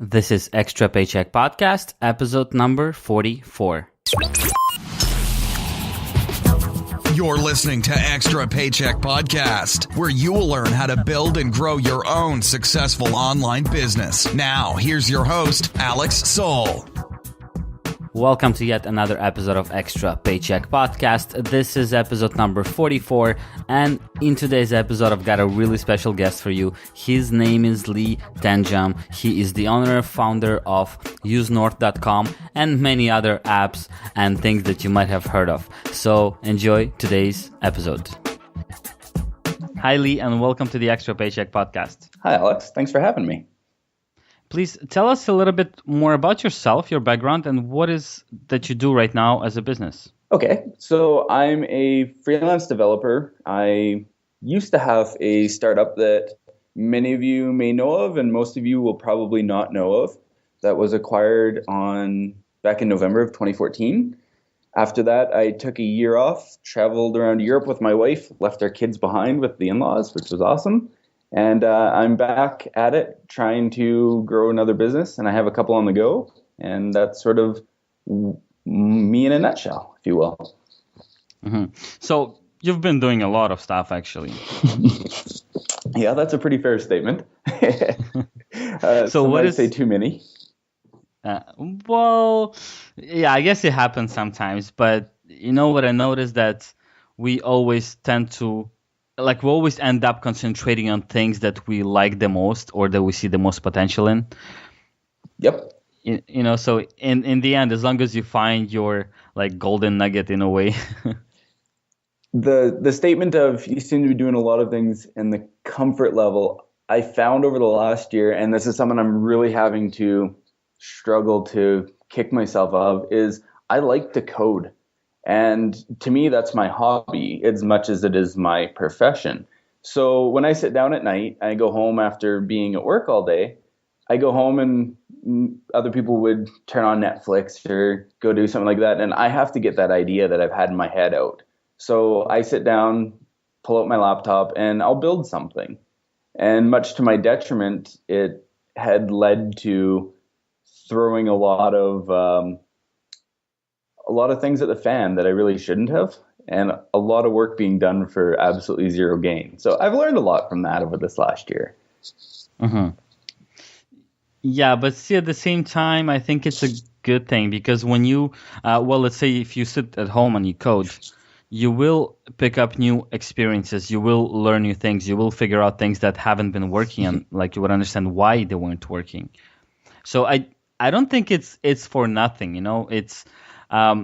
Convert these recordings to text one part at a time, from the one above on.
This is Extra Paycheck Podcast, episode number 44. You're listening to Extra Paycheck Podcast, where you will learn how to build and grow your own successful online business. Now, here's your host, Alex Soul. Welcome to yet another episode of Extra Paycheck Podcast. This is episode number 44, and in today's episode, I've got a really special guest for you. His name is Tengum. He is the owner and founder of UseNorth.com and many other apps and things that you might have heard of. So enjoy today's episode. Hi, Lee, and welcome to the Extra Paycheck Podcast. Hi, Alex. Thanks for having me. Please tell us a little bit more about yourself, your background, and what is that you do right now as a business. Okay, so I'm a freelance developer. I used to have a startup that many of you may know of, and most of you will probably not know of, that was acquired back in November of 2014. After that, I took a year off, traveled around Europe with my wife, left our kids behind with the in-laws, which was awesome. And I'm back at it, trying to grow another business, and I have a couple on the go, and that's sort of me in a nutshell, if you will. Mm-hmm. So you've been doing a lot of stuff, actually. Yeah, that's a pretty fair statement. So what is... say too many. Well, yeah, I guess it happens sometimes, but you know what I noticed, that we always tend to we always end up concentrating on things that we like the most or that we see the most potential in. Yep. So in the end, as long as you find your golden nugget in a way. The statement of you seem to be doing a lot of things in the comfort level, I found over the last year, and this is something I'm really having to struggle to kick myself of, is I like to code. And to me, that's my hobby as much as it is my profession. So when I sit down at night, I go home after being at work all day. I go home and other people would turn on Netflix or go do something like that. And I have to get that idea that I've had in my head out. So I sit down, pull out my laptop, and I'll build something. And much to my detriment, it had led to throwing a lot of things at the fan that I really shouldn't have, and a lot of work being done for absolutely zero gain. So I've learned a lot from that over this last year. Mm-hmm. Yeah, but see, at the same time, I think it's a good thing, because when you, let's say if you sit at home and you code, you will pick up new experiences, you will learn new things, you will figure out things that haven't been working, and you would understand why they weren't working. So I don't think it's for nothing, it's...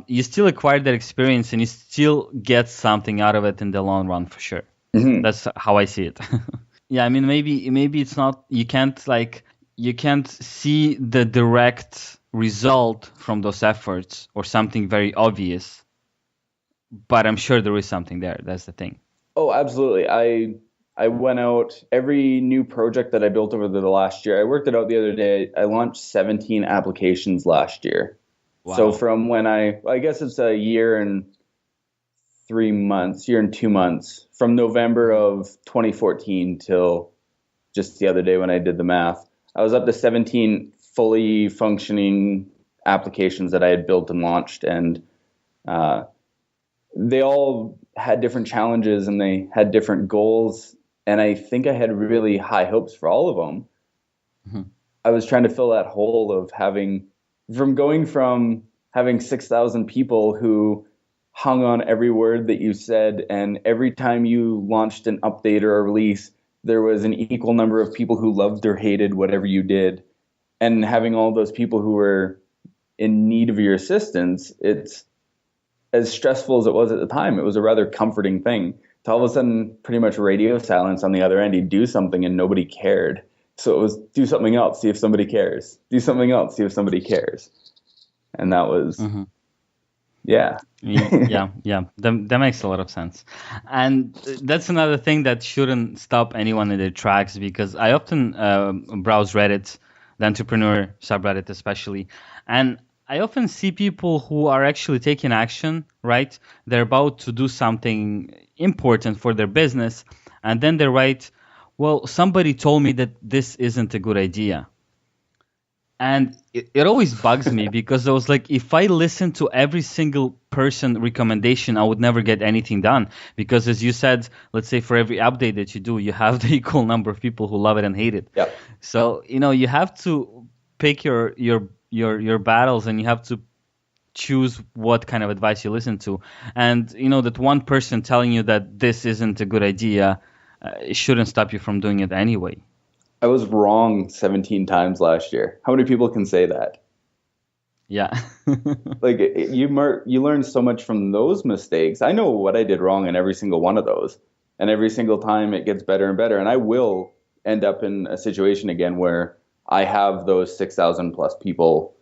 you still acquire that experience and you still get something out of it in the long run, for sure. Mm-hmm. That's how I see it. Yeah, I mean, maybe it's not, you can't see the direct result from those efforts or something very obvious, but I'm sure there is something there. That's the thing. Oh, absolutely. I went out, every new project that I built over the last year, I worked it out the other day. I launched 17 applications last year. Wow. So from when I guess it's a year and 2 months, from November of 2014 till just the other day when I did the math, I was up to 17 fully functioning applications that I had built and launched. And they all had different challenges and they had different goals. And I think I had really high hopes for all of them. Mm-hmm. I was trying to fill that hole of going from having 6,000 people who hung on every word that you said, and every time you launched an update or a release, there was an equal number of people who loved or hated whatever you did. And having all those people who were in need of your assistance, it's as stressful as it was at the time. It was a rather comforting thing. To all of a sudden, pretty much radio silence on the other end, you'd do something and nobody cared. So it was do something else, see if somebody cares. Do something else, see if somebody cares. And that was, mm-hmm. Yeah. yeah. That makes a lot of sense. And that's another thing that shouldn't stop anyone in their tracks, because I often browse Reddit, the entrepreneur subreddit especially, and I often see people who are actually taking action, right? They're about to do something important for their business, and then they write, well, somebody told me that this isn't a good idea. And it always bugs me because I was like, if I listen to every single person recommendation, I would never get anything done. Because as you said, let's say for every update that you do, you have the equal number of people who love it and hate it. Yeah. So, you have to pick your battles, and you have to choose what kind of advice you listen to. And, that one person telling you that this isn't a good idea, it shouldn't stop you from doing it anyway. I was wrong 17 times last year. How many people can say that? Yeah. Like you learn so much from those mistakes. I know what I did wrong in every single one of those. And every single time it gets better and better. And I will end up in a situation again where I have those 6,000 plus people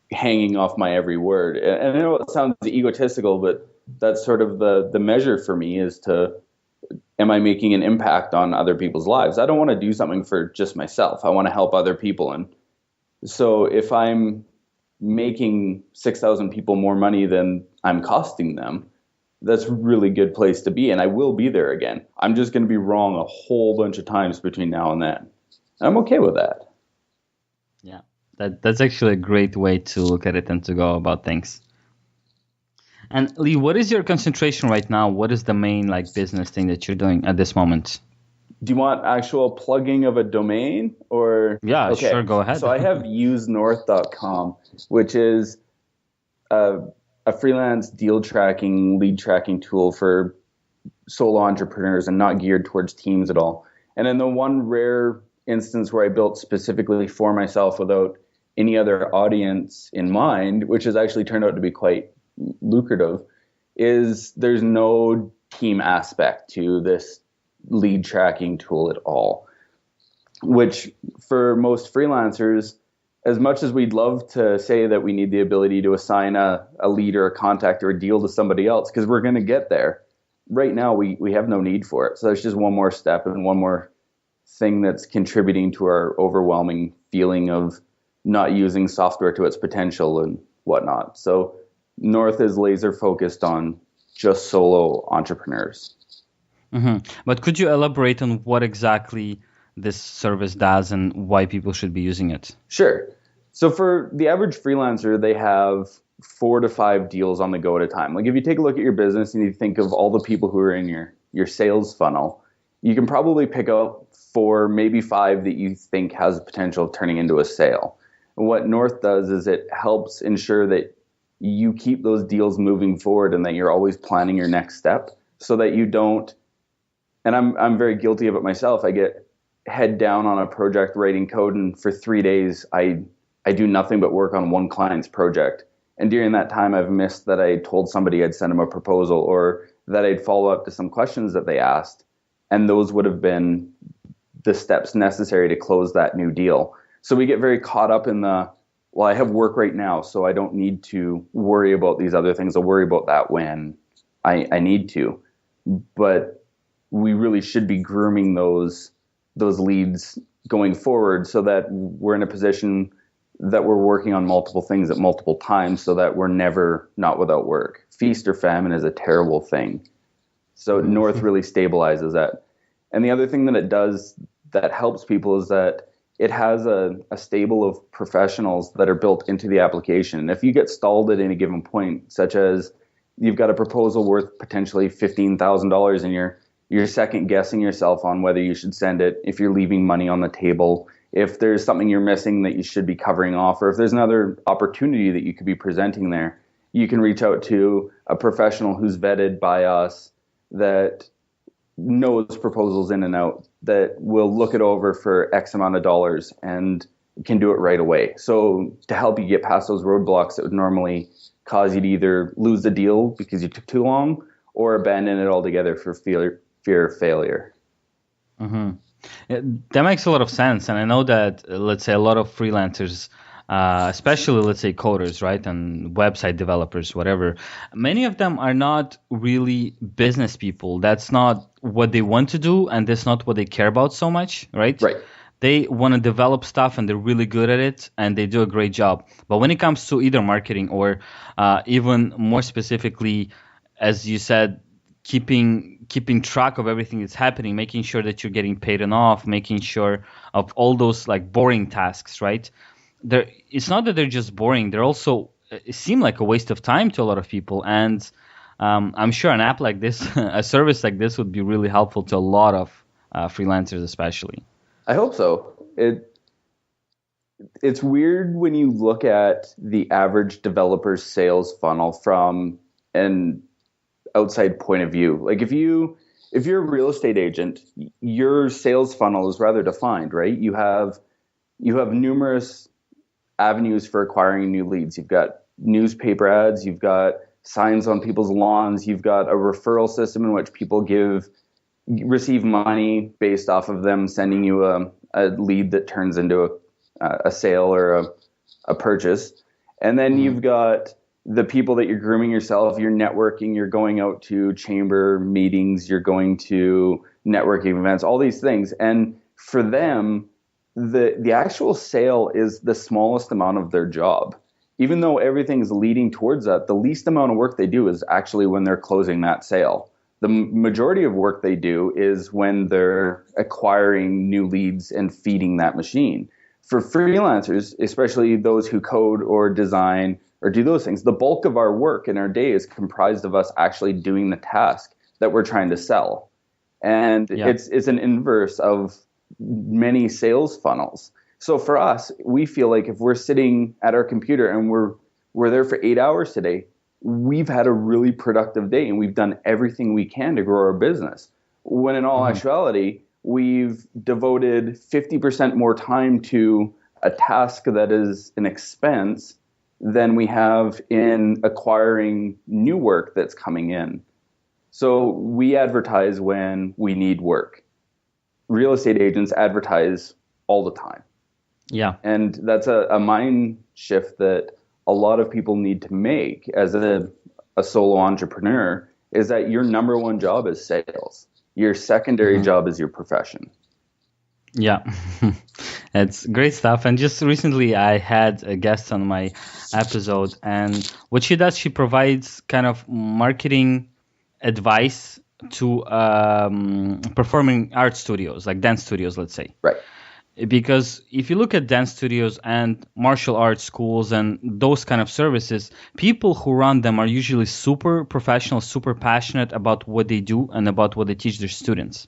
hanging off my every word. And I know it sounds egotistical, but that's sort of the measure for me is am I making an impact on other people's lives? I don't want to do something for just myself. I want to help other people. And so if I'm making 6,000 people more money than I'm costing them, that's a really good place to be. And I will be there again. I'm just going to be wrong a whole bunch of times between now and then. And I'm okay with that. Yeah, that's actually a great way to look at it and to go about things. And Lee, what is your concentration right now? What is the main business thing that you're doing at this moment? Do you want actual plugging of a domain or? Yeah, okay. Sure, go ahead. So I have UseNorth.com, which is a freelance deal tracking, lead tracking tool for solo entrepreneurs and not geared towards teams at all. And in the one rare instance where I built specifically for myself without any other audience in mind, which has actually turned out to be quite lucrative, is there's no team aspect to this lead tracking tool at all, which for most freelancers, as much as we'd love to say that we need the ability to assign a lead or a contact or a deal to somebody else, because we're going to get there, right now we have no need for it. So there's just one more step and one more thing that's contributing to our overwhelming feeling of not using software to its potential and whatnot. So North is laser focused on just solo entrepreneurs. Mm-hmm. But could you elaborate on what exactly this service does and why people should be using it? Sure. So for the average freelancer, they have 4 to 5 deals on the go at a time. Like if you take a look at your business and you think of all the people who are in your sales funnel, you can probably pick out 4, maybe 5 that you think has the potential of turning into a sale. And what North does is it helps ensure that you keep those deals moving forward and that you're always planning your next step so that you don't, and I'm very guilty of it myself. I get head down on a project writing code, and for 3 days I do nothing but work on one client's project. And during that time I've missed that I told somebody I'd send them a proposal or that I'd follow up to some questions that they asked. And those would have been the steps necessary to close that new deal. So we get very caught up in well, I have work right now, so I don't need to worry about these other things. I'll worry about that when I need to. But we really should be grooming those leads going forward so that we're in a position that we're working on multiple things at multiple times so that we're never not without work. Feast or famine is a terrible thing. So North really stabilizes that. And the other thing that it does that helps people is that it has a stable of professionals that are built into the application. And if you get stalled at any given point, such as you've got a proposal worth potentially $15,000 and you're second guessing yourself on whether you should send it, if you're leaving money on the table, if there's something you're missing that you should be covering off, or if there's another opportunity that you could be presenting there, you can reach out to a professional who's vetted by us that knows proposals in and out, that will look it over for X amount of dollars and can do it right away. So to help you get past those roadblocks that would normally cause you to either lose the deal because you took too long or abandon it altogether for fear of failure. Mm-hmm. That makes a lot of sense. And I know that, let's say, a lot of freelancers, especially, let's say, coders, right, and website developers, whatever, many of them are not really business people. That's not what they want to do, and that's not what they care about so much, right? Right. They want to develop stuff, and they're really good at it, and they do a great job. But when it comes to either marketing or even more specifically, as you said, keeping track of everything that's happening, making sure that you're getting paid enough, making sure of all those like boring tasks, right? It's not that they're just boring; they're also it seem like a waste of time to a lot of people. And I'm sure an app like this, a service like this, would be really helpful to a lot of freelancers, especially. I hope so. It's weird when you look at the average developer's sales funnel from an outside point of view. Like if you're a real estate agent, your sales funnel is rather defined, right? You have numerous avenues for acquiring new leads. You've got newspaper ads, you've got signs on people's lawns, you've got a referral system in which people receive money based off of them sending you a lead that turns into a sale or a purchase. And then you've got the people that you're grooming yourself, you're networking, you're going out to chamber meetings, you're going to networking events, all these things. And for them, the actual sale is the smallest amount of their job. Even though everything's leading towards that, the least amount of work they do is actually when they're closing that sale. The majority of work they do is when they're acquiring new leads and feeding that machine. For freelancers, especially those who code or design or do those things, the bulk of our work in our day is comprised of us actually doing the task that we're trying to sell. And it's an inverse of many sales funnels. So for us, we feel like if we're sitting at our computer and we're there for 8 hours today, we've had a really productive day and we've done everything we can to grow our business. When in all actuality, we've devoted 50% more time to a task that is an expense than we have in acquiring new work that's coming in. So we advertise when we need work. Real estate agents advertise all the time. Yeah. And that's a mind shift that a lot of people need to make as a solo entrepreneur, is that your number one job is sales. Your secondary job is your profession. Yeah, it's great stuff. And just recently I had a guest on my episode, and what she does, she provides kind of marketing advice to performing art studios, like dance studios, let's say. Right. Because if you look at dance studios and martial arts schools and those kind of services, people who run them are usually super professional, super passionate about what they do and about what they teach their students.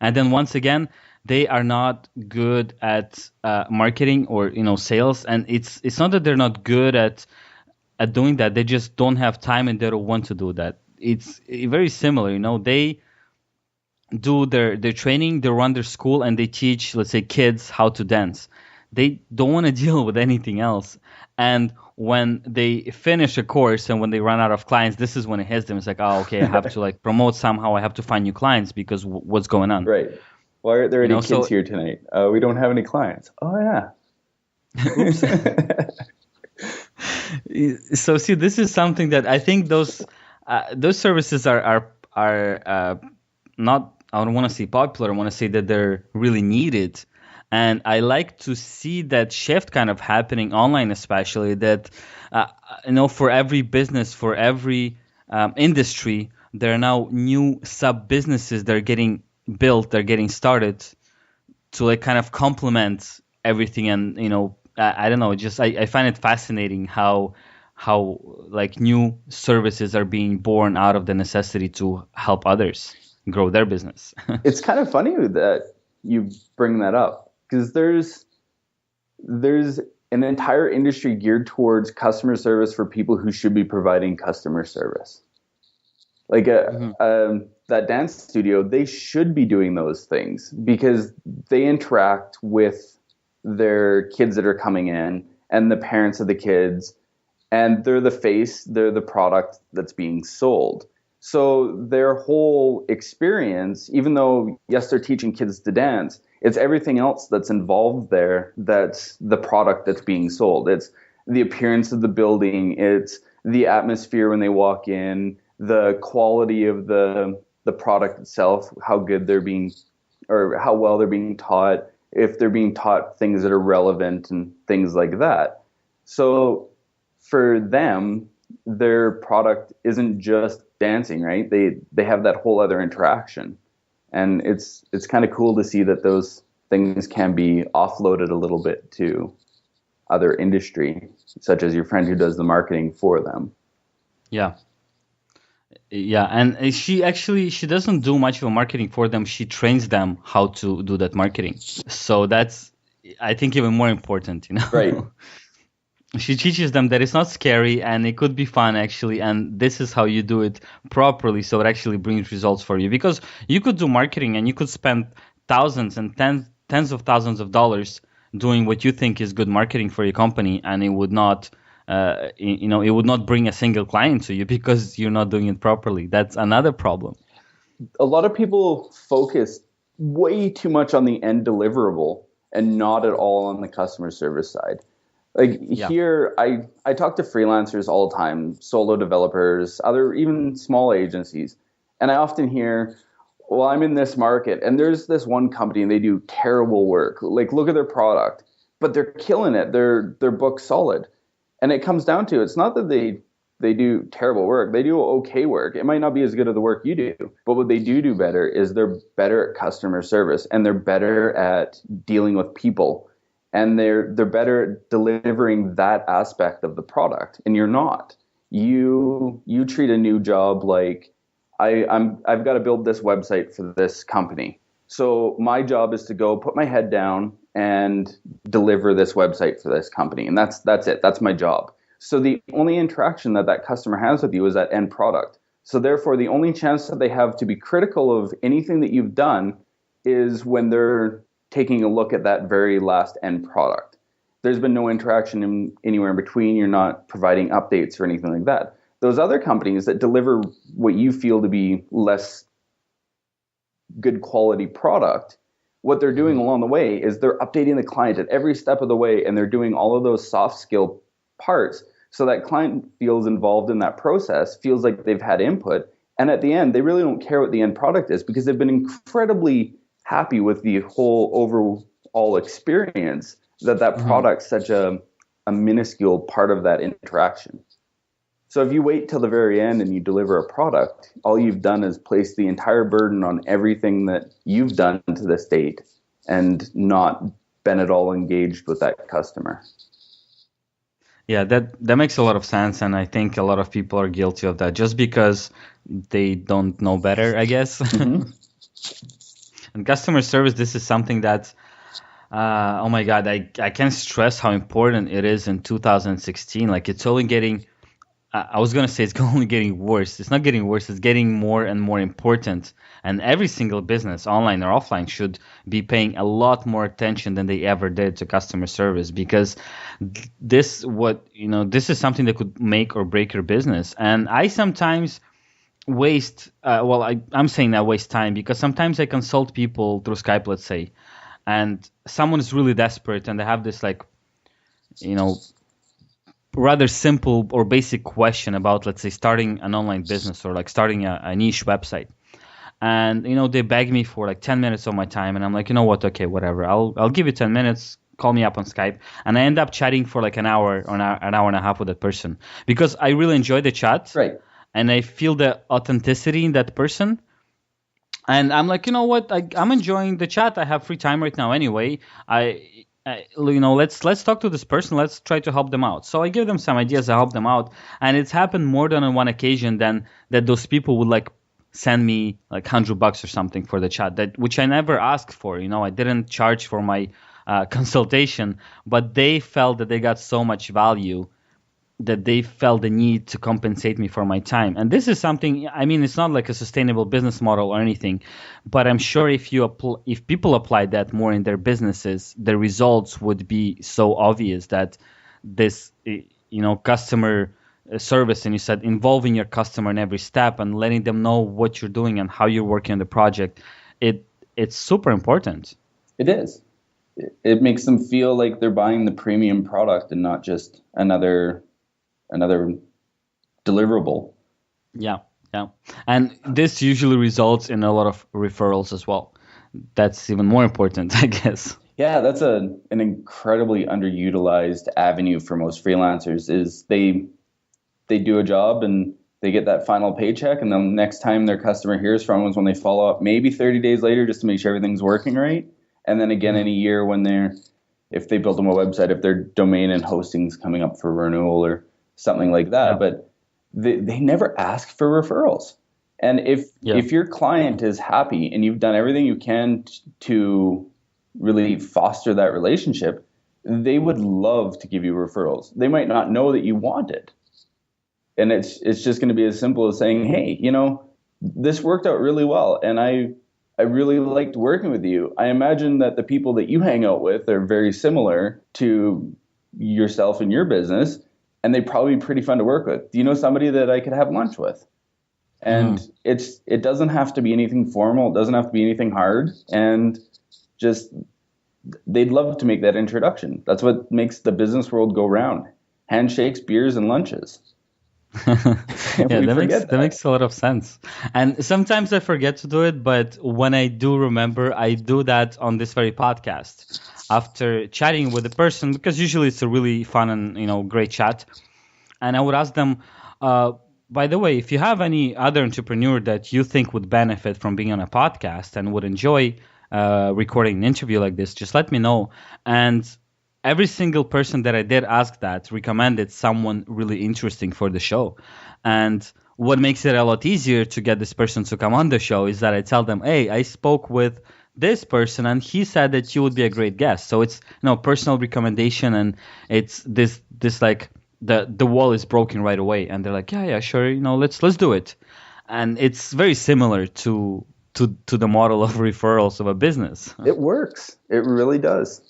And then once again, they are not good at marketing or sales. And it's not that they're not good at doing that. They just don't have time and they don't want to do that. It's very similar. They do their training, they run their school, and they teach, let's say, kids how to dance. They don't want to deal with anything else. And when they finish a course and when they run out of clients, this is when it hits them. It's like, oh, okay, I have to promote somehow. I have to find new clients because what's going on? Right. Why aren't there any kids here tonight? We don't have any clients. Oh, yeah. Oops. So see, this is something that I think those services are not, I don't want to say popular. I want to say that they're really needed. And I like to see that shift kind of happening online, especially that, for every business, for every industry, there are now new sub-businesses that are getting built, they're getting started to kind of complement everything. And, I don't know, just I find it fascinating how new services are being born out of the necessity to help others grow their business. It's kind of funny that you bring that up, because there's an entire industry geared towards customer service for people who should be providing customer service. Like that dance studio, they should be doing those things because they interact with their kids that are coming in and the parents of the kids, and they're the face, they're the product that's being sold. So their whole experience, even though, yes, they're teaching kids to dance, it's everything else that's involved there that's the product that's being sold. It's the appearance of the building, it's the atmosphere when they walk in, the quality of the product itself, how good they're being, or how well they're being taught, if they're being taught things that are relevant and things like that. So for them, their product isn't just dancing, right? They have that whole other interaction. And it's kind of cool to see that those things can be offloaded a little bit to other industry, such as your friend who does the marketing for them. Yeah. Yeah, and she doesn't do much of marketing for them. She trains them how to do that marketing. So that's, I think, even more important, Right. She teaches them that it's not scary and it could be fun actually, and this is how you do it properly so it actually brings results for you. Because you could do marketing and you could spend thousands and tens of thousands of dollars doing what you think is good marketing for your company, and it would not it would not bring a single client to you because you're not doing it properly. That's another problem. A lot of people focus way too much on the end deliverable and not at all on the customer service side. Like here, I talk to freelancers all the time, solo developers, other even small agencies. And I often hear, well, I'm in this market and there's this one company and they do terrible work. Like, look at their product, but they're killing it. They're booked solid. And it comes down to, it's not that they do terrible work. They do okay work. It might not be as good as the work you do, but what they do better is they're better at customer service and they're better at dealing with people. And they're better at delivering that aspect of the product, and you're not. You treat a new job like I've got to build this website for this company. So my job is to go put my head down and deliver this website for this company, and that's it. That's my job. So the only interaction that customer has with you is that end product. So therefore, the only chance that they have to be critical of anything that you've done is when they're taking a look at that very last end product. There's been no interaction anywhere in between. You're not providing updates or anything like that. Those other companies that deliver what you feel to be less good quality product, what they're doing along the way is they're updating the client at every step of the way, and they're doing all of those soft skill parts so that client feels involved in that process, feels like they've had input, and at the end, they really don't care what the end product is because they've been incredibly happy with the whole overall experience that product's such a minuscule part of that interaction. So if you wait till the very end and you deliver a product, all you've done is place the entire burden on everything that you've done to this date and not been at all engaged with that customer. Yeah, that makes a lot of sense, and I think a lot of people are guilty of that just because they don't know better, I guess. Mm-hmm. And customer service, this is something that, oh my God, I can't stress how important it is in 2016. Like, it's only getting, I was going to say it's only getting worse. It's not getting worse. It's getting more and more important. And every single business, online or offline, should be paying a lot more attention than they ever did to customer service, because this is something that could make or break your business. And I sometimes I'm saying I waste time because sometimes I consult people through Skype, let's say, and someone is really desperate and they have this rather simple or basic question about, let's say, starting an online business or like starting a niche website. And, they beg me for like 10 minutes of my time, and I'm like, you know what? Okay, whatever. I'll give you 10 minutes. Call me up on Skype. And I end up chatting for like an hour or an hour and a half with that person because I really enjoy the chat. Right. And I feel the authenticity in that person. And I'm like, you know what? I'm enjoying the chat. I have free time right now anyway. Let's talk to this person. Let's try to help them out. So I give them some ideas. I help them out. And it's happened more than on one occasion that those people would like send me like $100 or something for the chat, which I never asked for. I didn't charge for my consultation, but they felt that they got so much value that they felt the need to compensate me for my time. And this is something, it's not like a sustainable business model or anything, but I'm sure if people apply that more in their businesses, the results would be so obvious that this, customer service, and you said involving your customer in every step and letting them know what you're doing and how you're working on the project, it's super important. It is. It makes them feel like they're buying the premium product and not just another deliverable. Yeah. And this usually results in a lot of referrals as well. That's even more important, I guess. Yeah, that's an incredibly underutilized avenue for most freelancers. Is they they do a job and they get that final paycheck, and then next time their customer hears from them is when they follow up, maybe 30 days later, just to make sure everything's working right. And then again in a year when if they build them a website, if their domain and hosting's coming up for renewal or something like that. But they never ask for referrals. And if your client is happy and you've done everything you can to really foster that relationship, they would love to give you referrals. They might not know that you want it. And it's just going to be as simple as saying, hey, this worked out really well, and I really liked working with you. I imagine that the people that you hang out with are very similar to yourself and your business, and they'd probably be pretty fun to work with. Do you know somebody that I could have lunch with? And it doesn't have to be anything formal. It doesn't have to be anything hard. And just they'd love to make that introduction. That's what makes the business world go round. Handshakes, beers, and lunches. That makes a lot of sense. And sometimes I forget to do it, but when I do remember, I do that on this very podcast after chatting with the person, because usually it's a really fun and great chat. And I would ask them, by the way, if you have any other entrepreneur that you think would benefit from being on a podcast and would enjoy recording an interview like this, just let me know. And every single person that I did ask that recommended someone really interesting for the show. And what makes it a lot easier to get this person to come on the show is that I tell them, hey, I spoke with this person and he said that you would be a great guest. So it's personal recommendation, and it's this like the wall is broken right away, and they're like, yeah, sure, let's do it. And it's very similar to the model of referrals of a business. It works. It really does.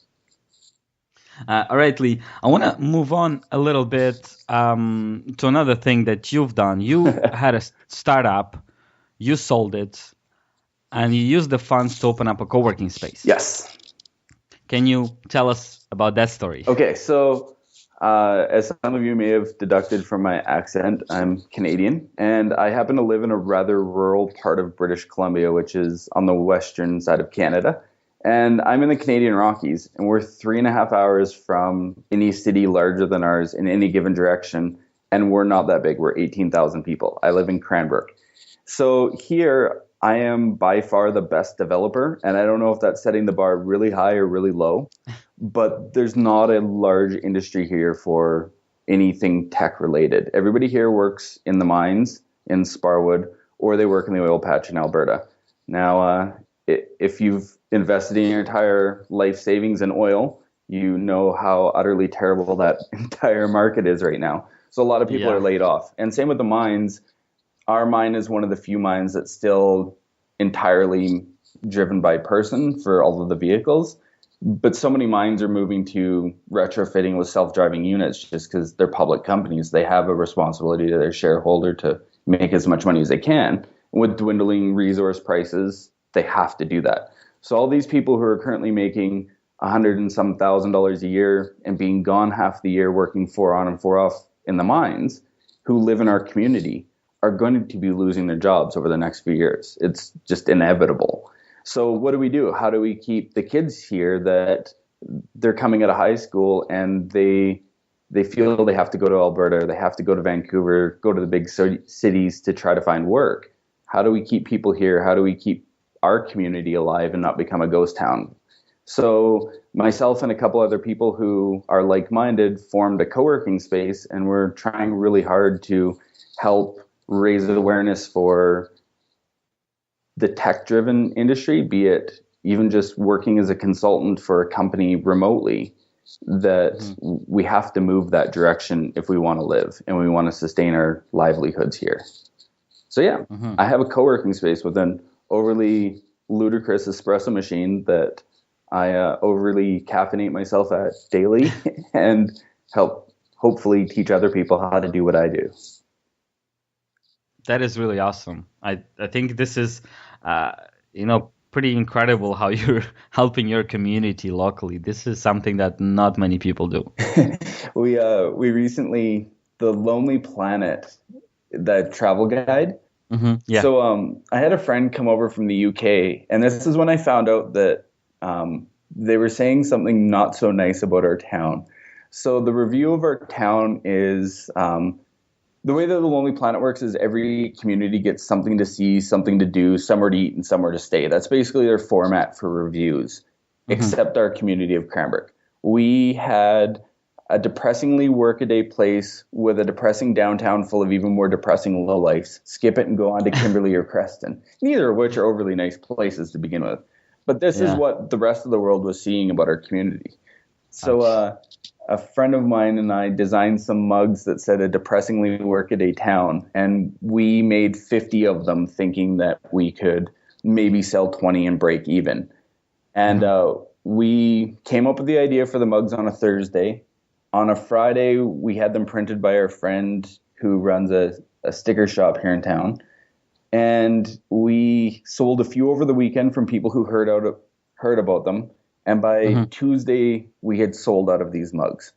All right, Lee, I want to move on a little bit to another thing that you've done. You had a startup, you sold it, and you used the funds to open up a co-working space. Yes. Can you tell us about that story? Okay, so as some of you may have deducted from my accent, I'm Canadian, and I happen to live in a rather rural part of British Columbia, which is on the western side of Canada. And I'm in the Canadian Rockies, and we're 3.5 hours from any city larger than ours in any given direction, and we're not that big. We're 18,000 people. I live in Cranbrook. So here, I am by far the best developer, and I don't know if that's setting the bar really high or really low, but there's not a large industry here for anything tech-related. Everybody here works in the mines in Sparwood, or they work in the oil patch in Alberta. Now, if you've invested in your entire life savings in oil, you know how utterly terrible that entire market is right now. So a lot of people are laid off. And same with the mines. Our mine is one of the few mines that's still entirely driven by person for all of the vehicles. But so many mines are moving to retrofitting with self-driving units just because they're public companies. They have a responsibility to their shareholder to make as much money as they can. With dwindling resource prices, they have to do that. So all these people who are currently making $100 and some $1,000 a year and being gone half the year working 4 on and 4 off in the mines, who live in our community, are going to be losing their jobs over the next few years. It's just inevitable. So what do? How do we keep the kids here that they're coming out of high school and they feel they have to go to Alberta, they have to go to Vancouver, go to the big cities to try to find work? How do we keep people here? How do we keep our community alive and not become a ghost town? So myself and a couple other people who are like-minded formed a co-working space, and we're trying really hard to help raise awareness for the tech-driven industry, be it even just working as a consultant for a company remotely, that we have to move that direction if we want to live and we want to sustain our livelihoods here. So I have a co-working space with an overly ludicrous espresso machine that I overly caffeinate myself at daily and help hopefully teach other people how to do what I do. That is really awesome. I think this is, pretty incredible how you're helping your community locally. This is something that not many people do. We recently, the Lonely Planet, the travel guide. So I had a friend come over from the UK, and this is when I found out that they were saying something not so nice about our town. So the review of our town is The way that the Lonely Planet works is every community gets something to see, something to do, somewhere to eat, and somewhere to stay. That's basically their format for reviews, except our community of Cranbrook. We had a depressingly workaday place with a depressing downtown full of even more depressing lowlifes. Skip it and go on to Kimberley or Creston, neither of which are overly nice places to begin with. But this is what the rest of the world was seeing about our community. So a friend of mine and I designed some mugs that said a depressingly workaday town, and we made 50 of them thinking that we could maybe sell 20 and break even. And we came up with the idea for the mugs on a Thursday. On a Friday, we had them printed by our friend who runs a sticker shop here in town. And we sold a few over the weekend from people who heard about them. And by Tuesday, we had sold out of these mugs.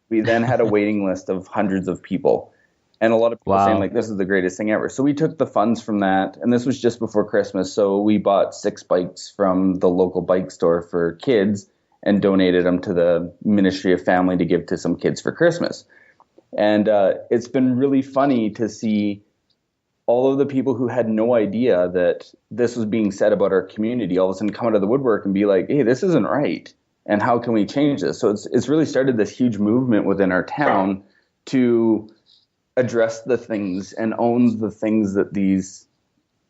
We then had a waiting list of hundreds of people. And a lot of people saying, like, this is the greatest thing ever. So we took the funds from that. And this was just before Christmas. So we bought 6 bikes from the local bike store for kids and donated them to the Ministry of Family to give to some kids for Christmas. And it's been really funny to see all of the people who had no idea that this was being said about our community all of a sudden come out of the woodwork and be like, hey, this isn't right. And how can we change this? So it's really started this huge movement within our town to address the things and own the things that these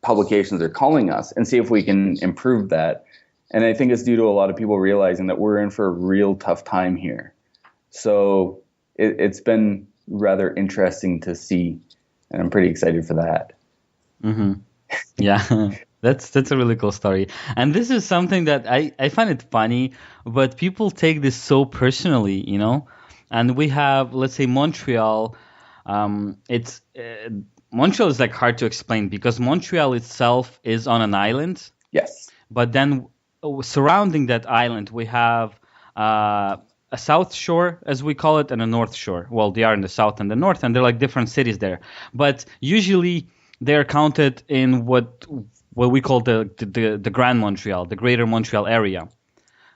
publications are calling us and see if we can improve that. And I think it's due to a lot of people realizing that we're in for a real tough time here. So it's been rather interesting to see. And I'm pretty excited for that. Yeah, that's a really cool story. And this is something that I find it funny, but people take this so personally, you know? And we have, let's say, Montreal. Montreal is like hard to explain because Montreal itself is on an island. Yes. But then surrounding that island, we have a south shore, as we call it, and a north shore. Well, they are in the south and the north, and they're like different cities there. But usually they're counted in what we call the Grand Montreal, the Greater Montreal area,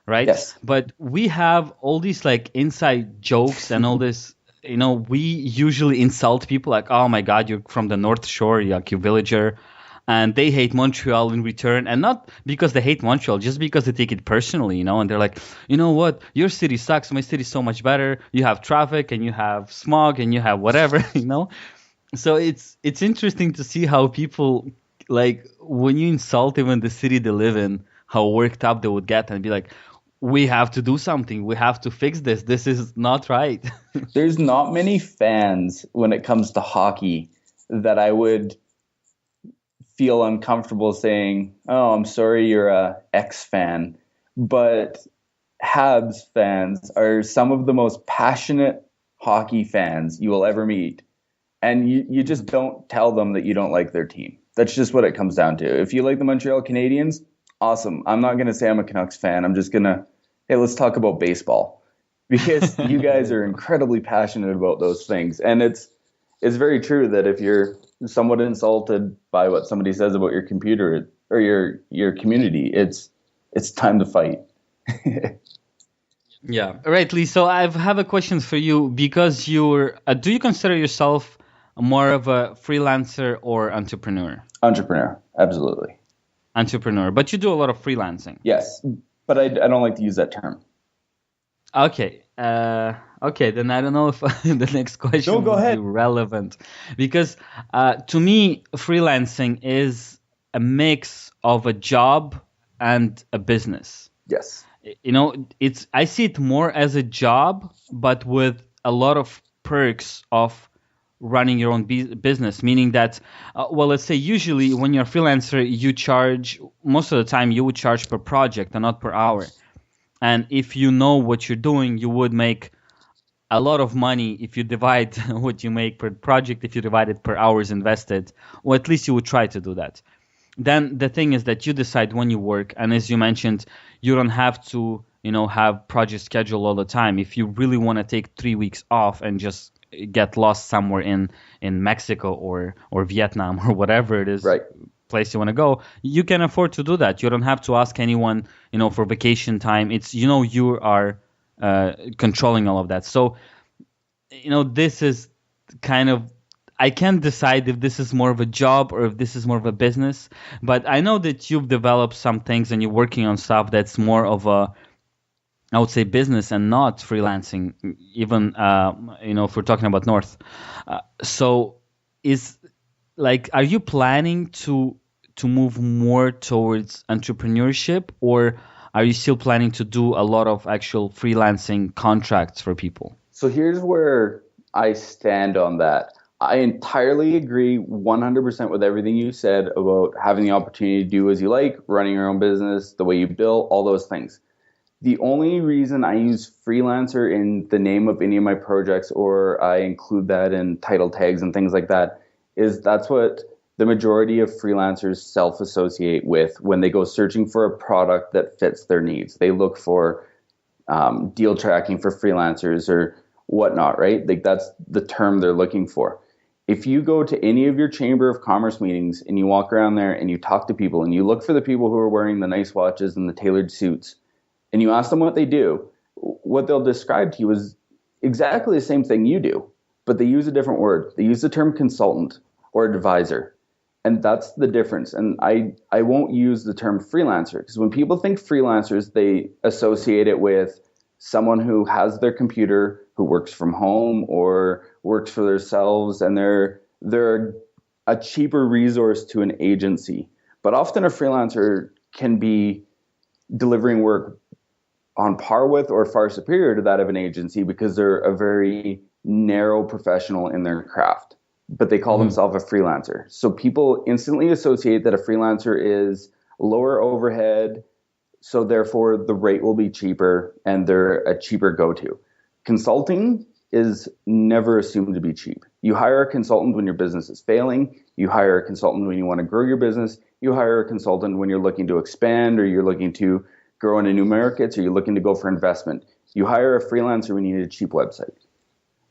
right? Yes. But we have all these like inside jokes and all this. You know, we usually insult people like, "Oh my God, you're from the North Shore, you're like you villager." And they hate Montreal in return, and not because they hate Montreal, just because they take it personally, you know, and they're like, you know what, your city sucks, my city's so much better, you have traffic, and you have smog, and you have whatever, you know? So it's interesting to see how people, like, when you insult even the city they live in, how worked up they would get and be like, we have to do something, we have to fix this is not right. There's not many fans when it comes to hockey that I would feel uncomfortable saying, oh, I'm sorry you're a X fan. But Habs fans are some of the most passionate hockey fans you will ever meet. And you just don't tell them that you don't like their team. That's just what it comes down to. If you like the Montreal Canadiens, awesome. I'm not going to say I'm a Canucks fan. I'm just going to, hey, let's talk about baseball. Because you guys are incredibly passionate about those things. And it's very true that if you're somewhat insulted by what somebody says about your computer or your community, it's time to fight. Yeah, right, Lee. So I have a question for you because do you consider yourself more of a freelancer or entrepreneur? Entrepreneur, absolutely. Entrepreneur, but you do a lot of freelancing. Yes, but I don't like to use that term. Okay. Okay, then I don't know if the next question go ahead. Be relevant. Because to me, freelancing is a mix of a job and a business. Yes. You know, I see it more as a job, but with a lot of perks of running your own business, meaning that, well, let's say usually when you're a freelancer, you charge, most of the time you would charge per project and not per hour. And if you know what you're doing, you would make a lot of money if you divide what you make per project, if you divide it per hours invested, or at least you would try to do that. Then the thing is that you decide when you work. And as you mentioned, you don't have to, have project schedule all the time. If you really want to take 3 weeks off and just get lost somewhere in Mexico or Vietnam or whatever it is, right, place you want to go, you can afford to do that. You don't have to ask anyone, for vacation time. It's, you are controlling all of that. So, this is kind of I can't decide if this is more of a job or if this is more of a business. But I know that you've developed some things and you're working on stuff that's more of a, I would say, business and not freelancing. Even if we're talking about North, so is like, are you planning to move more towards entrepreneurship, or are you still planning to do a lot of actual freelancing contracts for people? So here's where I stand on that. I entirely agree 100% with everything you said about having the opportunity to do as you like, running your own business, the way you bill, all those things. The only reason I use freelancer in the name of any of my projects, or I include that in title tags and things like that, is that's what the majority of freelancers self-associate with when they go searching for a product that fits their needs. They look for deal tracking for freelancers or whatnot, right? Like that's the term they're looking for. If you go to any of your Chamber of Commerce meetings and you walk around there and you talk to people and you look for the people who are wearing the nice watches and the tailored suits, and you ask them what they do, what they'll describe to you is exactly the same thing you do, but they use a different word. They use the term consultant or advisor. And that's the difference. And I won't use the term freelancer, because when people think freelancers, they associate it with someone who has their computer, who works from home or works for themselves, and they're a cheaper resource to an agency. But often a freelancer can be delivering work on par with or far superior to that of an agency, because they're a very narrow professional in their craft, but they call themselves a freelancer. So people instantly associate that a freelancer is lower overhead, so therefore the rate will be cheaper and they're a cheaper go-to. Consulting is never assumed to be cheap. You hire a consultant when your business is failing. You hire a consultant when you want to grow your business. You hire a consultant when you're looking to expand, or you're looking to grow into new markets, or you're looking to go for investment. You hire a freelancer when you need a cheap website.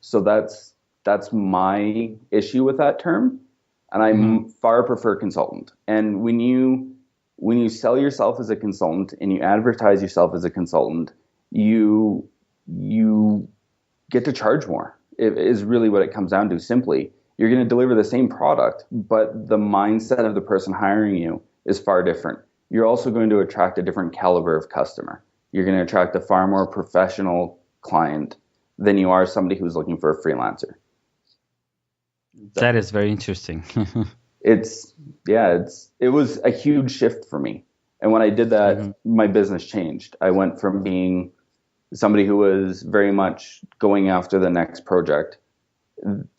So that's my issue with that term, and I far prefer consultant. And when you sell yourself as a consultant and you advertise yourself as a consultant, you get to charge more. It is really what it comes down to. Simply, you're going to deliver the same product, but the mindset of the person hiring you is far different. You're also going to attract a different caliber of customer. You're going to attract a far more professional client than you are somebody who's looking for a freelancer. That is very interesting. It was a huge shift for me. And when I did that, my business changed. I went from being somebody who was very much going after the next project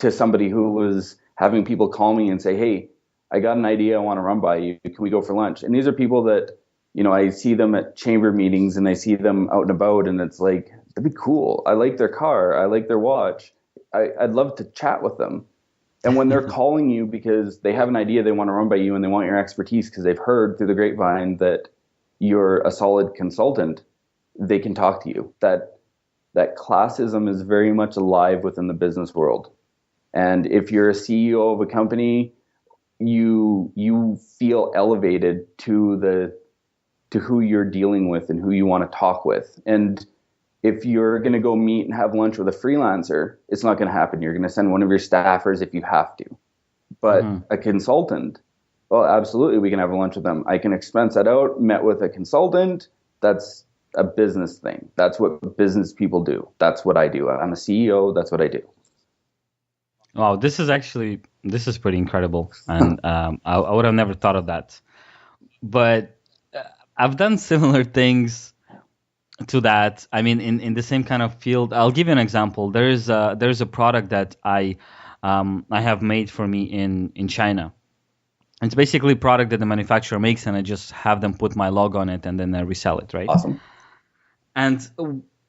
to somebody who was having people call me and say, hey, I got an idea I want to run by you. Can we go for lunch? And these are people that, I see them at chamber meetings and I see them out and about, and it's like, that'd be cool. I like their car. I like their watch. I'd love to chat with them. And when they're calling you because they have an idea they want to run by you and they want your expertise because they've heard through the grapevine that you're a solid consultant, they can talk to you. That classism is very much alive within the business world. And if you're a CEO of a company, you feel elevated to who you're dealing with and who you want to talk with. And if you're going to go meet and have lunch with a freelancer, it's not going to happen. You're going to send one of your staffers if you have to. But a consultant, well, absolutely, we can have a lunch with them. I can expense that out, met with a consultant. That's a business thing. That's what business people do. That's what I do. I'm a CEO. That's what I do. Wow, this is pretty incredible. And I would have never thought of that. But I've done similar things to that. I mean, in the same kind of field. I'll give you an example. There's a product that I have made for me in China. It's basically a product that the manufacturer makes, and I just have them put my logo on it, and then I resell it, right? Awesome. And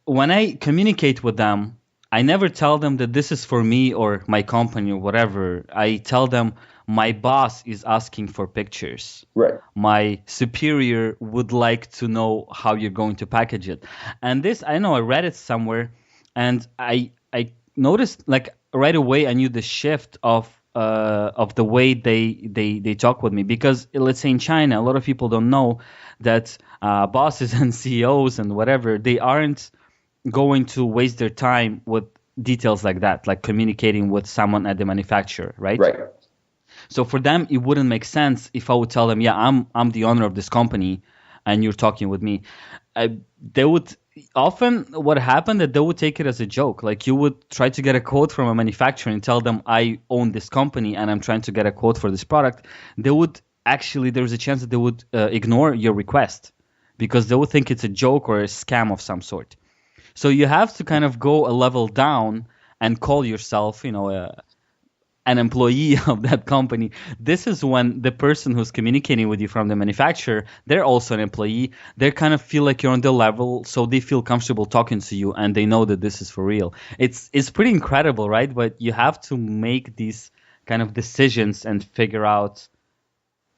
when I communicate with them, I never tell them that this is for me or my company or whatever. I tell them my boss is asking for pictures. Right. My superior would like to know how you're going to package it. And this, I know I read it somewhere, and I noticed, like, right away I knew the shift of the way they talk with me. Because let's say in China, a lot of people don't know that bosses and CEOs and whatever, they aren't going to waste their time with details like that, like communicating with someone at the manufacturer, right? Right. So for them, it wouldn't make sense if I would tell them, yeah, I'm the owner of this company, and you're talking with me. They would often, what happened, that they would take it as a joke. Like, you would try to get a quote from a manufacturer and tell them, I own this company and I'm trying to get a quote for this product. They would actually, there's a chance that they would ignore your request because they would think it's a joke or a scam of some sort. So you have to kind of go a level down and call yourself, an employee of that company. This is when the person who's communicating with you from the manufacturer, they're also an employee. They kind of feel like you're on the level, so they feel comfortable talking to you and they know that this is for real. It's pretty incredible, right? But you have to make these kind of decisions and figure out,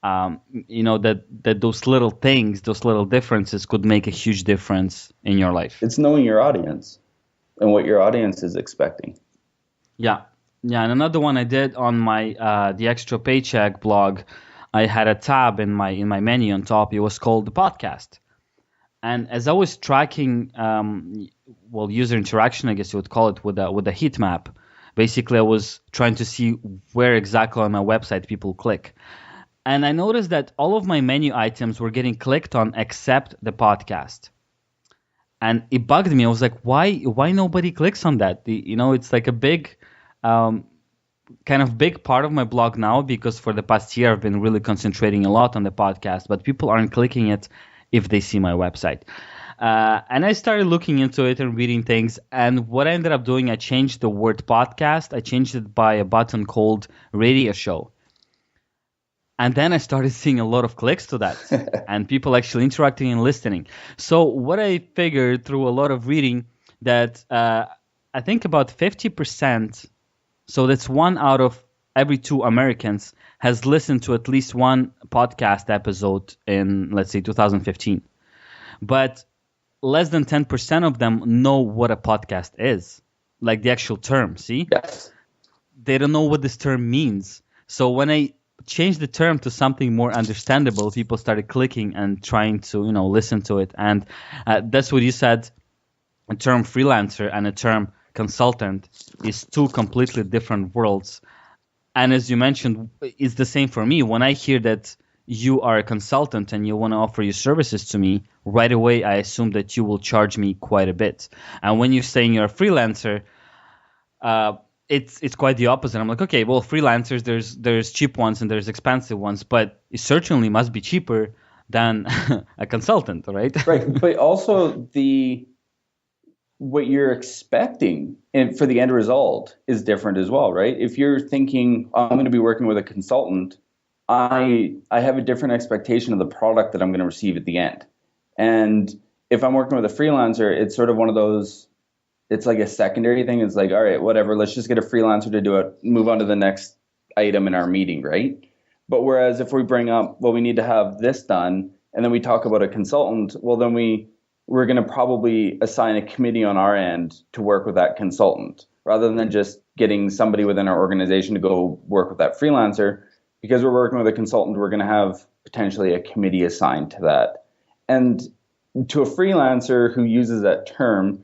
that those little things, those little differences could make a huge difference in your life. It's knowing your audience and what your audience is expecting. Yeah. Yeah, and another one I did on my the Extra Paycheck blog, I had a tab in my menu on top. It was called the podcast, and as I was tracking, user interaction, I guess you would call it, with a heat map. Basically, I was trying to see where exactly on my website people click, and I noticed that all of my menu items were getting clicked on except the podcast. And it bugged me. I was like, why nobody clicks on that? It's like a big kind of big part of my blog now, because for the past year I've been really concentrating a lot on the podcast, but people aren't clicking it if they see my website. And I started looking into it and reading things, and what I ended up doing, I changed the word podcast. I changed it by a button called radio show. And then I started seeing a lot of clicks to that and people actually interacting and listening. So what I figured through a lot of reading, that I think about 50%, so that's 1 out of every 2 Americans, has listened to at least one podcast episode in, let's say, 2015. But less than 10% of them know what a podcast is, like the actual term, see? Yes. They don't know what this term means. So when I changed the term to something more understandable, people started clicking and trying to, listen to it. And that's what you said, a term freelancer and a term consultant is 2 completely different worlds. And as you mentioned, it's the same for me. When I hear that you are a consultant and you want to offer your services to me, right away I assume that you will charge me quite a bit. And when you're saying you're a freelancer, it's quite the opposite. I'm like, okay, well, freelancers, there's cheap ones and there's expensive ones, but it certainly must be cheaper than a consultant, right? Right, but also what you're expecting and for the end result is different as well, right? If you're thinking, I'm going to be working with a consultant, I have a different expectation of the product that I'm going to receive at the end. And if I'm working with a freelancer, it's sort of one of those, it's like a secondary thing. It's like, all right, whatever, let's just get a freelancer to do it, move on to the next item in our meeting, right? But whereas if we bring up, well, we need to have this done, and then we talk about a consultant, well, then we're going to probably assign a committee on our end to work with that consultant, rather than just getting somebody within our organization to go work with that freelancer. Because we're working with a consultant, we're going to have potentially a committee assigned to that. And to a freelancer who uses that term,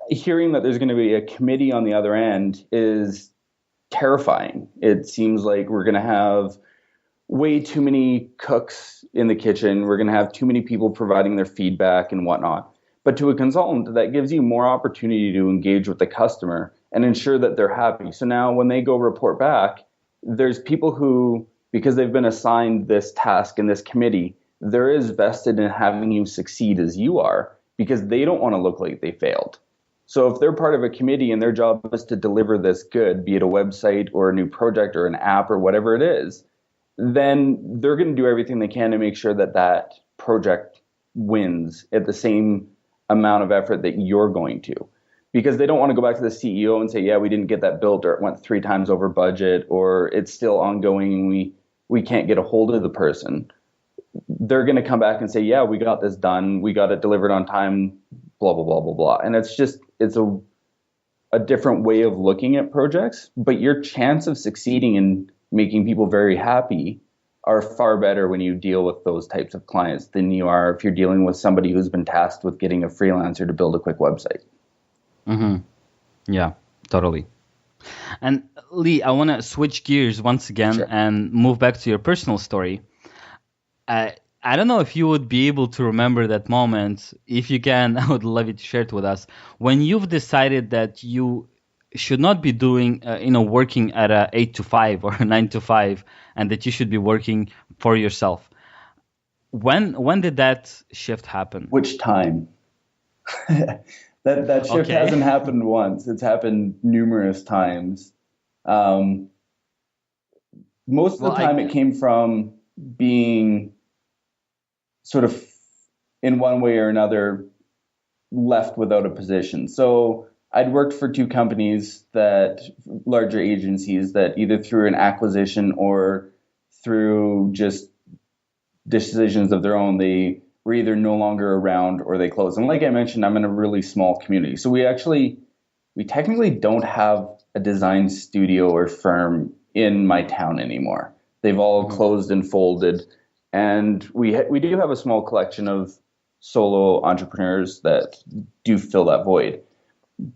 hearing that there's going to be a committee on the other end is terrifying. It seems like we're going to have way too many cooks in the kitchen. We're going to have too many people providing their feedback and whatnot. But to a consultant, that gives you more opportunity to engage with the customer and ensure that they're happy. So now when they go report back, there's people who, because they've been assigned this task in this committee, they're as vested in having you succeed as you are, because they don't want to look like they failed. So if they're part of a committee and their job is to deliver this good, be it a website or a new project or an app or whatever it is, then they're going to do everything they can to make sure that that project wins at the same amount of effort that you're going to. Because they don't want to go back to the CEO and say, yeah, we didn't get that built, or it went 3 times over budget, or it's still ongoing and we can't get a hold of the person. They're going to come back and say, yeah, we got this done, we got it delivered on time, blah, blah, blah, blah, blah. And it's a different way of looking at projects, but your chance of succeeding in making people very happy are far better when you deal with those types of clients than you are if you're dealing with somebody who's been tasked with getting a freelancer to build a quick website. Mm-hmm. Yeah. Totally. And Lee, I want to switch gears once again and move back to your personal story. I don't know if you would be able to remember that moment. If you can, I would love you to share it with us. When you've decided that you should not be doing, working at a 8 to 5 or a 9 to 5, and that you should be working for yourself. When did that shift happen? Which time? That shift hasn't happened once. It's happened numerous times. Most of the time it came from being sort of in one way or another left without a position. So I'd worked for two companies, larger agencies, that either through an acquisition or through just decisions of their own, they were either no longer around or they closed. And like I mentioned, I'm in a really small community. So we technically don't have a design studio or firm in my town anymore. They've all closed and folded. And we do have a small collection of solo entrepreneurs that do fill that void.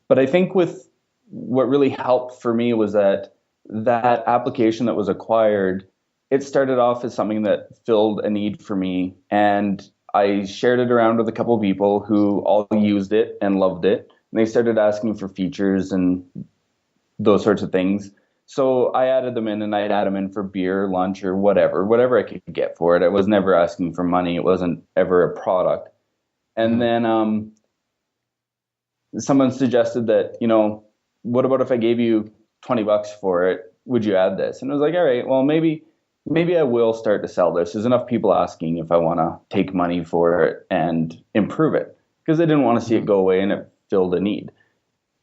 But I think with what really helped for me was that application that was acquired, it started off as something that filled a need for me. And I shared it around with a couple of people who all used it and loved it. And they started asking for features and those sorts of things. So I added them in, and I'd add them in for beer, lunch, or whatever I could get for it. I was never asking for money. It wasn't ever a product. And then someone suggested that, what about if I gave you $20 for it? Would you add this? And I was like, all right, well, maybe I will start to sell this. There's enough people asking if I want to take money for it and improve it, because I didn't want to see it go away, and it filled a need.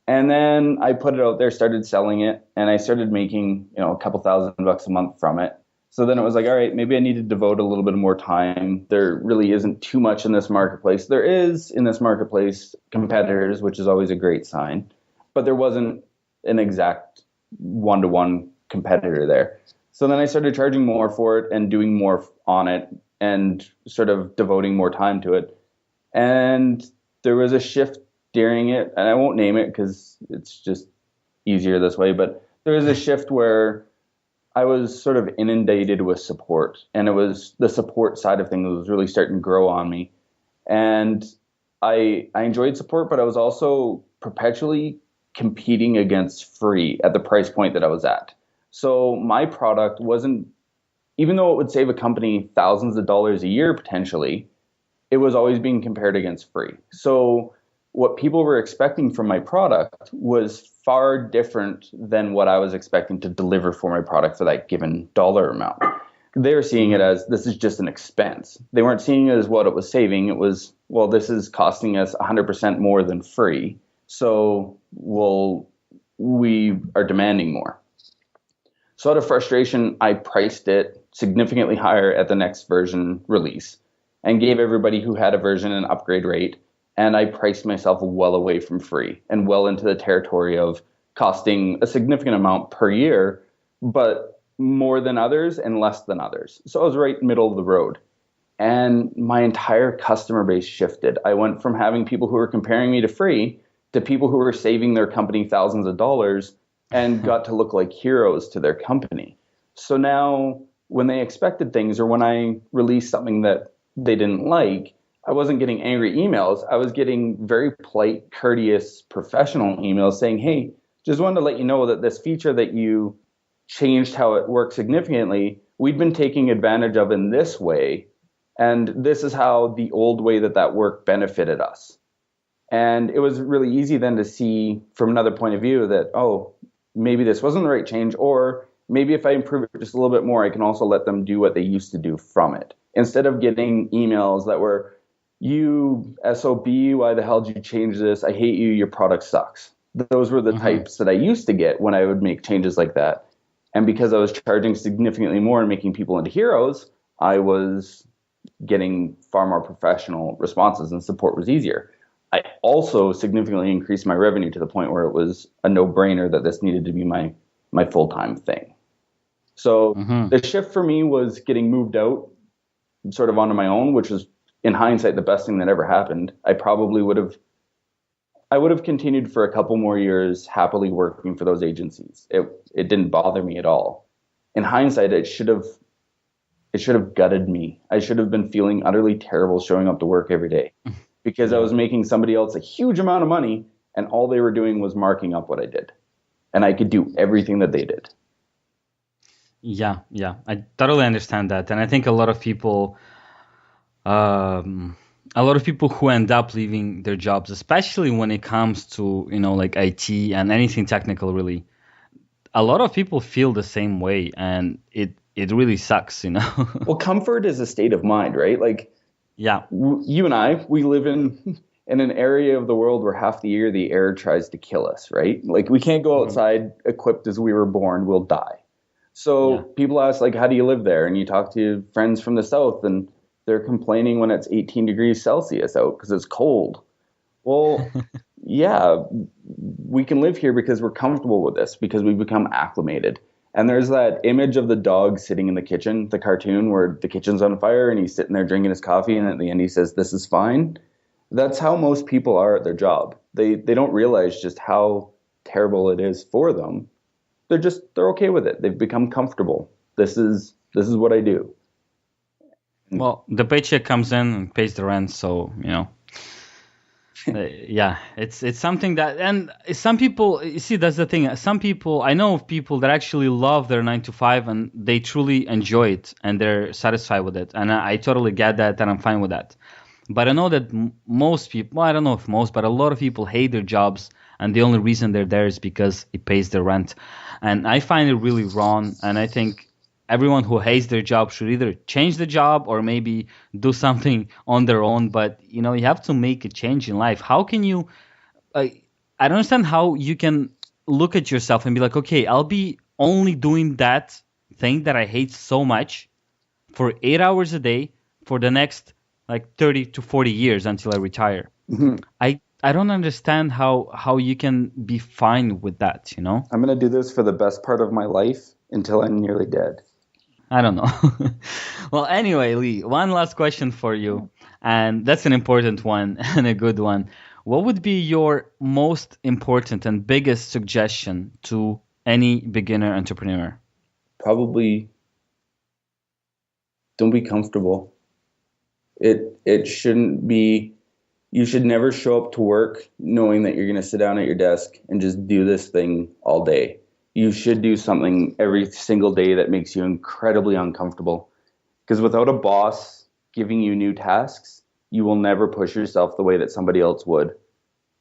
And then I put it out there, started selling it, and I started making, a couple $1,000 a month from it. So then it was like, all right, maybe I need to devote a little bit more time. There really isn't too much in this marketplace. There is in this marketplace competitors, which is always a great sign, but there wasn't an exact one-to-one competitor there. So then I started charging more for it and doing more on it and sort of devoting more time to it. And there was a shift during it, and I won't name it because it's just easier this way, but there was a shift where I was sort of inundated with support, and it was the support side of things was really starting to grow on me. And I enjoyed support, but I was also perpetually competing against free at the price point that I was at. So my product wasn't, even though it would save a company thousands of dollars a year potentially, it was always being compared against free. So what people were expecting from my product was far different than what I was expecting to deliver for my product for that given dollar amount. They were seeing it as, this is just an expense. They weren't seeing it as what it was saving. It was, well, this is costing us 100% more than free. So, we are demanding more. So out of frustration, I priced it significantly higher at the next version release and gave everybody who had a version an upgrade rate. And I priced myself well away from free and well into the territory of costing a significant amount per year, but more than others and less than others. So I was right middle of the road. And my entire customer base shifted. I went from having people who were comparing me to free to people who were saving their company thousands of dollars and got to look like heroes to their company. So now when they expected things, or when I released something that they didn't like, I wasn't getting angry emails. I was getting very polite, courteous, professional emails saying, hey, just wanted to let you know that this feature that you changed how it works significantly, we'd been taking advantage of in this way. And this is how the old way that work benefited us. And it was really easy then to see from another point of view that, oh, maybe this wasn't the right change, or maybe if I improve it just a little bit more, I can also let them do what they used to do from it. Instead of getting emails that were, you SOB, why the hell did you change this? I hate you, your product sucks. Those were the types that I used to get when I would make changes like that. And because I was charging significantly more and making people into heroes, I was getting far more professional responses and support was easier. I also significantly increased my revenue to the point where it was a no-brainer that this needed to be my full-time thing. So the shift for me was getting moved out sort of onto my own, which was, in hindsight, the best thing that ever happened. I probably would have I would have continued for a couple more years happily working for those agencies. It didn't bother me at all. In hindsight, it should have gutted me. I should have been feeling utterly terrible showing up to work every day because I was making somebody else a huge amount of money and all they were doing was marking up what I did. And I could do everything that they did. Yeah, I totally understand that. And I think a lot of people who end up leaving their jobs, especially when it comes to, like IT and anything technical, really, a lot of people feel the same way, and it really sucks, Well, comfort is a state of mind, right? Like, yeah, you and I, we live in an area of the world where half the year the air tries to kill us, right? Like, we can't go outside equipped as we were born, we'll die. So people ask, like, how do you live there? And you talk to friends from the south, and they're complaining when it's 18 degrees Celsius out because it's cold. Well, yeah, we can live here because we're comfortable with this, because we've become acclimated. And there's that image of the dog sitting in the kitchen, the cartoon where the kitchen's on fire and he's sitting there drinking his coffee, and at the end he says, "This is fine." That's how most people are at their job. They don't realize just how terrible it is for them. They're okay with it. They've become comfortable. This is what I do. Well, the paycheck comes in and pays the rent, so yeah, it's something that, and some people, you see, that's the thing. Some people, I know of people that actually love their 9 to 5 and they truly enjoy it and they're satisfied with it, and I totally get that, and I'm fine with that. But I know that most people, well, I don't know if most, but a lot of people hate their jobs, and the only reason they're there is because it pays their rent. And I find it really wrong, and I think everyone who hates their job should either change the job or maybe do something on their own. But, you have to make a change in life. How can you, I don't understand how you can look at yourself and be like, okay, I'll be only doing that thing that I hate so much for 8 hours a day for the next 30 to 40 years until I retire. Mm-hmm. I don't understand how you can be fine with that, I'm going to do this for the best part of my life until I'm nearly dead. I don't know. Well, anyway, Lee, one last question for you, and that's an important one and a good one. What would be your most important and biggest suggestion to any beginner entrepreneur? Probably don't be comfortable. It shouldn't be, you should never show up to work knowing that you're going to sit down at your desk and just do this thing all day. You should do something every single day that makes you incredibly uncomfortable. Because without a boss giving you new tasks, you will never push yourself the way that somebody else would.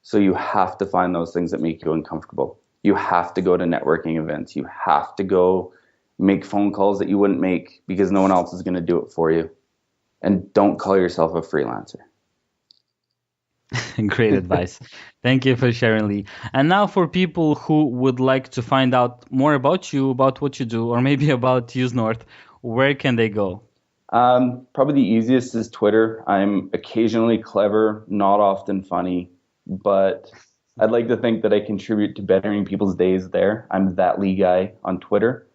So you have to find those things that make you uncomfortable. You have to go to networking events. You have to go make phone calls that you wouldn't make because no one else is going to do it for you. And don't call yourself a freelancer. Great advice. Thank you for sharing, Lee. And now for people who would like to find out more about you, about what you do, or maybe about UseNorth, where can they go? Probably the easiest is Twitter. I'm occasionally clever, not often funny, but I'd like to think that I contribute to bettering people's days there. I'm that Lee guy on Twitter.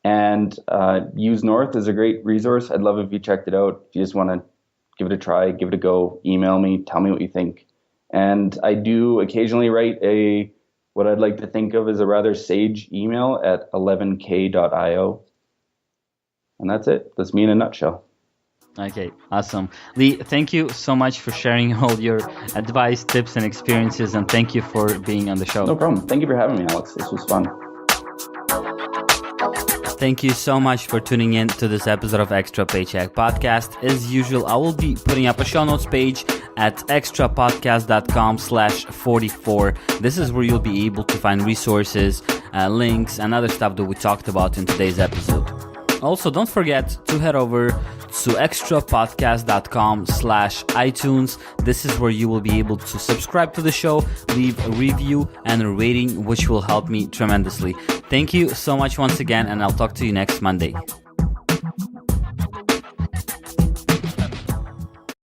And UseNorth is a great resource. I'd love if you checked it out. If you just want to give it a try, give it a go, email me, tell me what you think. And I do occasionally write what I'd like to think of as a rather sage email at 11k.io. And that's it. That's me in a nutshell. Okay, awesome. Lee, thank you so much for sharing all your advice, tips, and experiences, and thank you for being on the show. No problem. Thank you for having me, Alex. This was fun. Thank you so much for tuning in to this episode of Extra Paycheck Podcast. As usual, I will be putting up a show notes page at extrapodcast.com/44. This is where you'll be able to find resources, links, and other stuff that we talked about in today's episode. Also, don't forget to head over to extrapodcast.com/iTunes. This is where you will be able to subscribe to the show, leave a review and a rating, which will help me tremendously. Thank you so much once again, and I'll talk to you next Monday.